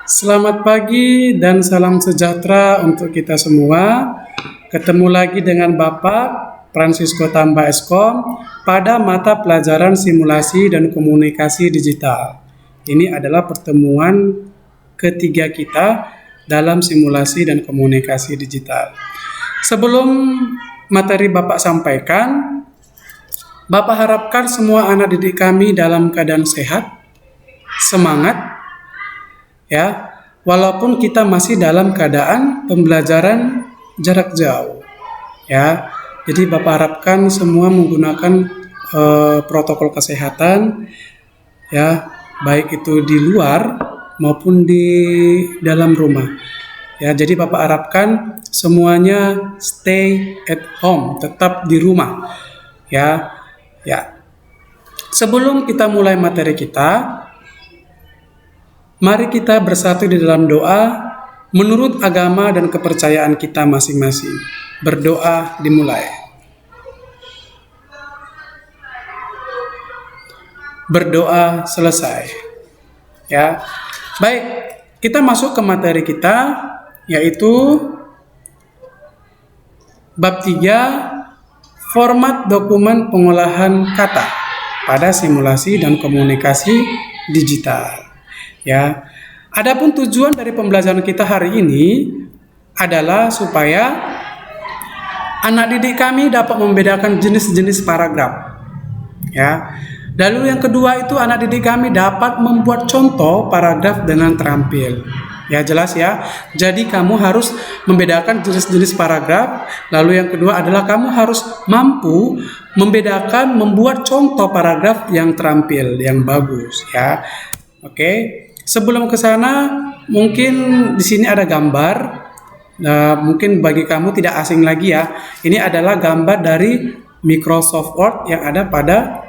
Selamat pagi dan salam sejahtera untuk kita semua. Ketemu lagi dengan Bapak Francisco Tamba Eskom pada mata pelajaran simulasi dan komunikasi digital. Ini adalah pertemuan ketiga kita dalam simulasi dan komunikasi digital. Sebelum materi Bapak sampaikan, Bapak harapkan semua anak didik kami dalam keadaan sehat, semangat, ya, walaupun kita masih dalam keadaan pembelajaran jarak jauh, ya. Jadi Bapak harapkan semua menggunakan protokol kesehatan, ya, baik itu di luar maupun di dalam rumah. Ya, jadi Bapak harapkan semuanya stay at home, tetap di rumah. Ya. Sebelum kita mulai materi kita, mari kita bersatu di dalam doa menurut agama dan kepercayaan kita masing-masing. Berdoa dimulai. Berdoa selesai. Ya. Baik, kita masuk ke materi kita, yaitu bab 3, format dokumen pengolahan kata pada simulasi dan komunikasi digital. Ya, adapun tujuan dari pembelajaran kita hari ini adalah supaya anak didik kami dapat membedakan jenis-jenis paragraf. Ya, lalu yang kedua itu anak didik kami dapat membuat contoh paragraf dengan terampil. Ya, jelas ya. Jadi kamu harus membedakan jenis-jenis paragraf. Lalu yang kedua adalah kamu harus mampu membedakan, membuat contoh paragraf yang terampil, yang bagus. Ya, oke. Sebelum ke sana, mungkin di sini ada gambar. Mungkin bagi kamu tidak asing lagi ya. Ini adalah gambar dari Microsoft Word yang ada pada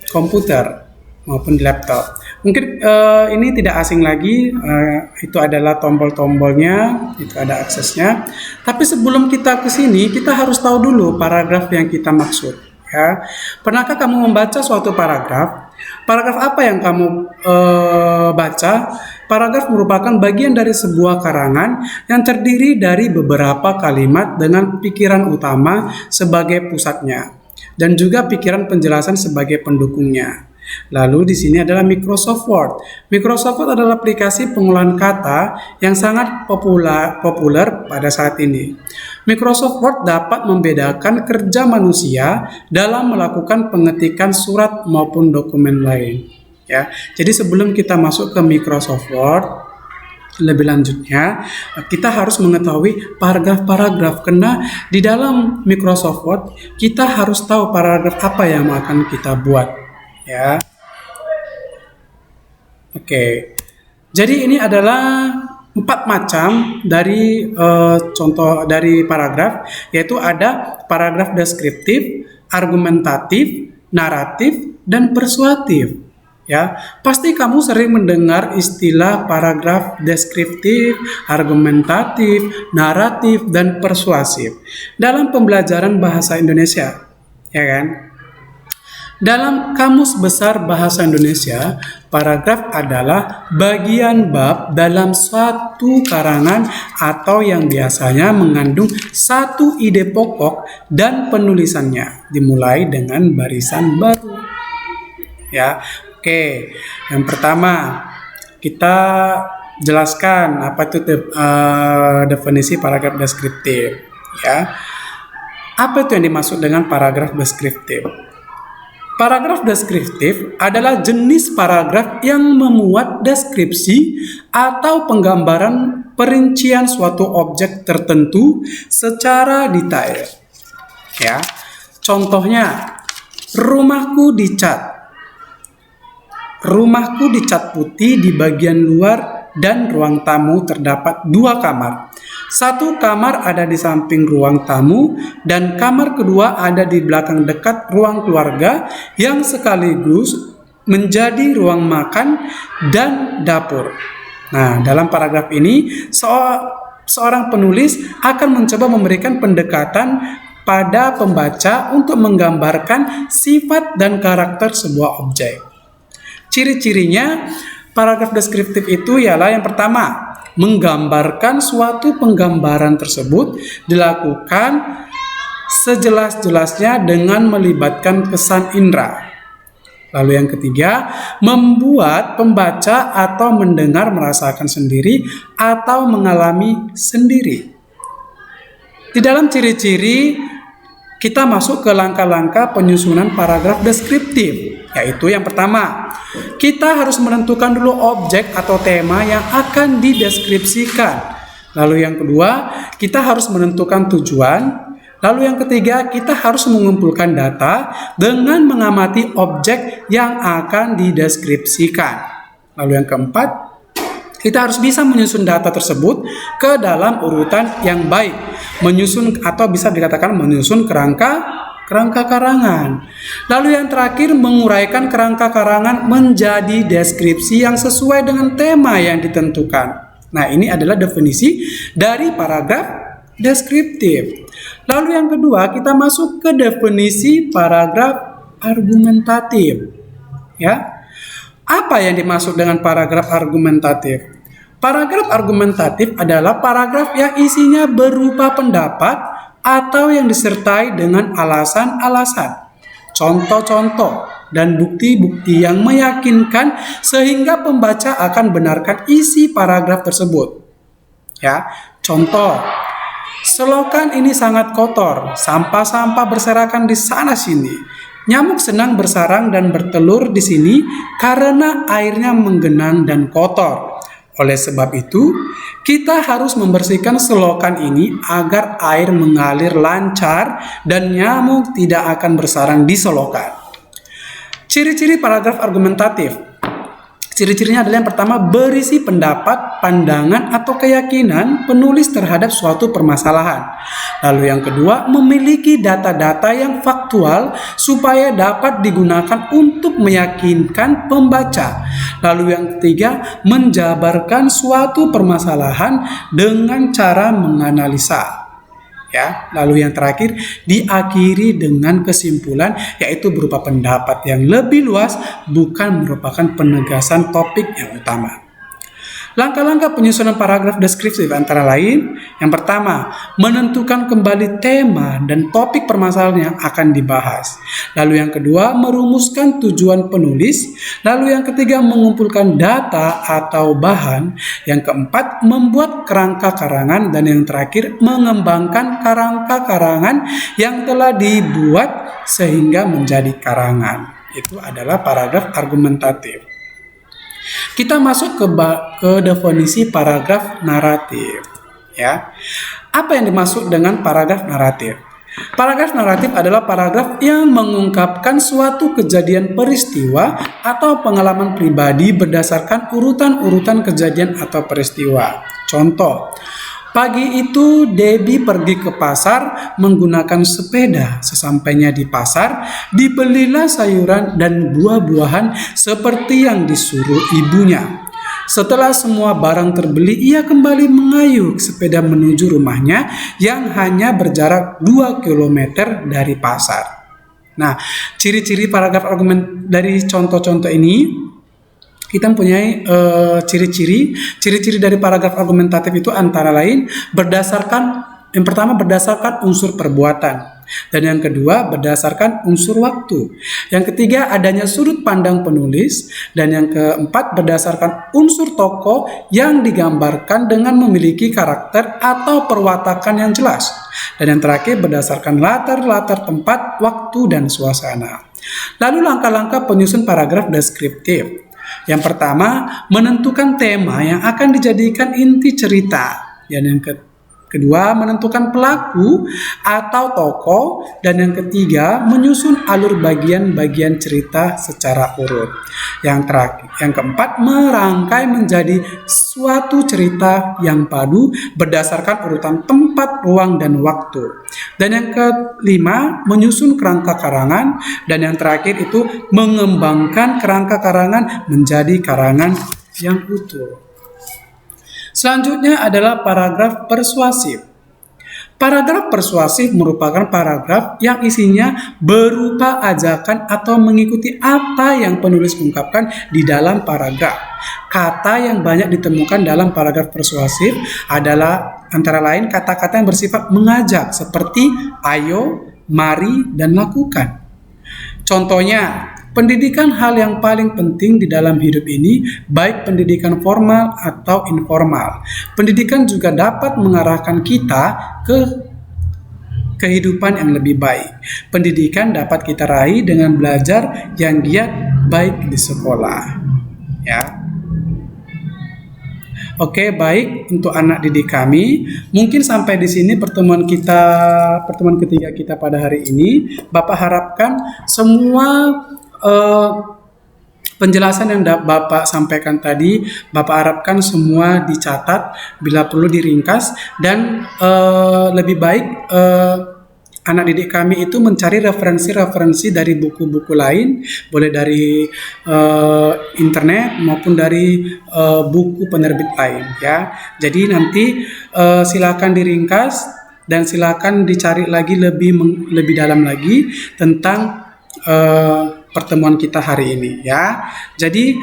komputer maupun di laptop. Mungkin ini tidak asing lagi. Itu adalah tombol-tombolnya, itu ada aksesnya. Tapi sebelum kita ke sini, kita harus tahu dulu paragraf yang kita maksud. Ya. Pernahkah kamu membaca suatu paragraf? Paragraf apa yang kamu baca? Paragraf merupakan bagian dari sebuah karangan yang terdiri dari beberapa kalimat dengan pikiran utama sebagai pusatnya dan juga pikiran penjelasan sebagai pendukungnya. Lalu di sini adalah Microsoft Word. Microsoft Word adalah aplikasi pengolahan kata yang sangat populer pada saat ini. Microsoft Word dapat membedakan kerja manusia dalam melakukan pengetikan surat maupun dokumen lain. Ya, jadi sebelum kita masuk ke Microsoft Word, lebih lanjutnya kita harus mengetahui paragraf-paragraf, karena di dalam Microsoft Word kita harus tahu paragraf apa yang akan kita buat. Ya, oke. Jadi ini adalah 4 macam dari contoh dari paragraf, yaitu ada paragraf deskriptif, argumentatif, naratif, dan persuasif. Ya, pasti kamu sering mendengar istilah paragraf deskriptif, argumentatif, naratif, dan persuasif dalam pembelajaran bahasa Indonesia, ya kan? Dalam Kamus Besar Bahasa Indonesia, paragraf adalah bagian bab dalam suatu karangan atau yang biasanya mengandung satu ide pokok dan penulisannya dimulai dengan barisan baru. Ya, oke. Yang pertama, kita jelaskan apa itu definisi paragraf deskriptif. Ya, apa itu yang dimaksud dengan paragraf deskriptif? Paragraf deskriptif adalah jenis paragraf yang memuat deskripsi atau penggambaran perincian suatu objek tertentu secara detail. Ya, contohnya, rumahku dicat putih di bagian luar dan ruang tamu terdapat 2 kamar. Satu kamar ada di samping ruang tamu dan kamar kedua ada di belakang dekat ruang keluarga yang sekaligus menjadi ruang makan dan dapur. Nah, dalam paragraf ini seorang penulis akan mencoba memberikan pendekatan pada pembaca untuk menggambarkan sifat dan karakter sebuah objek. Ciri-cirinya, Paragraf deskriptif itu ialah yang pertama, menggambarkan suatu penggambaran tersebut dilakukan sejelas-jelasnya dengan melibatkan kesan indera. Lalu yang ketiga, membuat pembaca atau mendengar merasakan sendiri atau mengalami sendiri. Di dalam ciri-ciri, kita masuk ke langkah-langkah penyusunan paragraf deskriptif, yaitu yang pertama, kita harus menentukan dulu objek atau tema yang akan dideskripsikan. Lalu yang kedua, kita harus menentukan tujuan. Lalu yang ketiga, kita harus mengumpulkan data dengan mengamati objek yang akan dideskripsikan. Lalu yang keempat, kita harus bisa menyusun data tersebut ke dalam urutan yang baik. Menyusun atau bisa dikatakan menyusun kerangka karangan. Lalu yang terakhir, menguraikan kerangka karangan menjadi deskripsi yang sesuai dengan tema yang ditentukan. Nah, ini adalah definisi dari paragraf deskriptif. Lalu yang kedua, kita masuk ke definisi paragraf argumentatif. Ya. Apa yang dimaksud dengan paragraf argumentatif? Paragraf argumentatif adalah paragraf yang isinya berupa pendapat atau yang disertai dengan alasan-alasan, contoh-contoh, dan bukti-bukti yang meyakinkan sehingga pembaca akan benarkan isi paragraf tersebut. Ya, contoh, selokan ini sangat kotor, sampah-sampah berserakan di sana-sini. Nyamuk senang bersarang dan bertelur di sini karena airnya menggenang dan kotor. Oleh sebab itu, kita harus membersihkan selokan ini agar air mengalir lancar dan nyamuk tidak akan bersarang di selokan. Ciri-ciri paragraf argumentatif. Ciri-cirinya adalah yang pertama, berisi pendapat, pandangan, atau keyakinan penulis terhadap suatu permasalahan. Lalu yang kedua, memiliki data-data yang faktual supaya dapat digunakan untuk meyakinkan pembaca. Lalu yang ketiga, menjabarkan suatu permasalahan dengan cara menganalisa. Ya, lalu yang terakhir diakhiri dengan kesimpulan, yaitu berupa pendapat yang lebih luas, bukan merupakan penegasan topik yang utama. Langkah-langkah penyusunan paragraf deskriptif antara lain, yang pertama, menentukan kembali tema dan topik permasalahan yang akan dibahas. Lalu yang kedua, merumuskan tujuan penulis. Lalu yang ketiga, mengumpulkan data atau bahan. Yang keempat, membuat kerangka karangan. Dan yang terakhir, mengembangkan kerangka karangan yang telah dibuat sehingga menjadi karangan. Itu adalah paragraf argumentatif. Kita masuk ke definisi paragraf naratif. Ya, apa yang dimaksud dengan paragraf naratif? Paragraf naratif adalah paragraf yang mengungkapkan suatu kejadian peristiwa atau pengalaman pribadi berdasarkan urutan-urutan kejadian atau peristiwa. Contoh, pagi itu Debbie pergi ke pasar menggunakan sepeda. Sesampainya di pasar, dibelilah sayuran dan buah-buahan seperti yang disuruh ibunya. Setelah semua barang terbeli, ia kembali mengayuh sepeda menuju rumahnya yang hanya berjarak 2 km dari pasar. Nah, ciri-ciri paragraf argumen dari contoh-contoh ini, kita mempunyai ciri-ciri dari paragraf argumentatif itu antara lain yang pertama berdasarkan unsur perbuatan, dan yang kedua berdasarkan unsur waktu. Yang ketiga adanya sudut pandang penulis, dan yang keempat berdasarkan unsur tokoh yang digambarkan dengan memiliki karakter atau perwatakan yang jelas. Dan yang terakhir berdasarkan latar tempat, waktu, dan suasana. Lalu langkah-langkah penyusun paragraf deskriptif. Yang pertama, menentukan tema yang akan dijadikan inti cerita. Dan yang kedua, menentukan pelaku atau tokoh. Dan yang ketiga, menyusun alur bagian-bagian cerita secara urut. Yang keempat, merangkai menjadi suatu cerita yang padu berdasarkan urutan tempat, ruang, dan waktu. Dan yang kelima, menyusun kerangka karangan. Dan yang terakhir itu mengembangkan kerangka karangan menjadi karangan yang utuh. Selanjutnya adalah paragraf persuasif. Paragraf persuasif merupakan paragraf yang isinya berupa ajakan atau mengikuti apa yang penulis ungkapkan di dalam paragraf. Kata yang banyak ditemukan dalam paragraf persuasif adalah antara lain kata-kata yang bersifat mengajak seperti ayo, mari, dan lakukan. Contohnya, pendidikan hal yang paling penting di dalam hidup ini, baik pendidikan formal atau informal. Pendidikan juga dapat mengarahkan kita ke kehidupan yang lebih baik. Pendidikan dapat kita raih dengan belajar yang giat baik di sekolah. Ya. Oke, baik untuk anak didik kami. Mungkin sampai di sini pertemuan ketiga kita pada hari ini. Bapak harapkan semua penjelasan yang Bapak sampaikan tadi, Bapak harapkan semua dicatat, bila perlu diringkas, dan lebih baik anak didik kami itu mencari referensi-referensi dari buku-buku lain, boleh dari internet maupun dari buku penerbit lain, ya. Jadi nanti silakan diringkas dan silakan dicari lagi lebih dalam lagi tentang pertemuan kita hari ini, ya. Jadi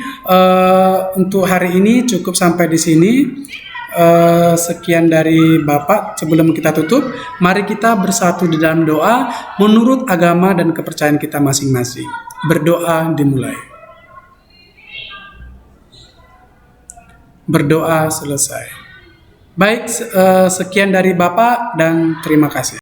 untuk hari ini cukup sampai di sini. Sekian dari Bapak. Sebelum kita tutup, mari kita bersatu di dalam doa menurut agama dan kepercayaan kita masing-masing. Berdoa dimulai. Berdoa selesai. Baik, sekian dari Bapak dan terima kasih.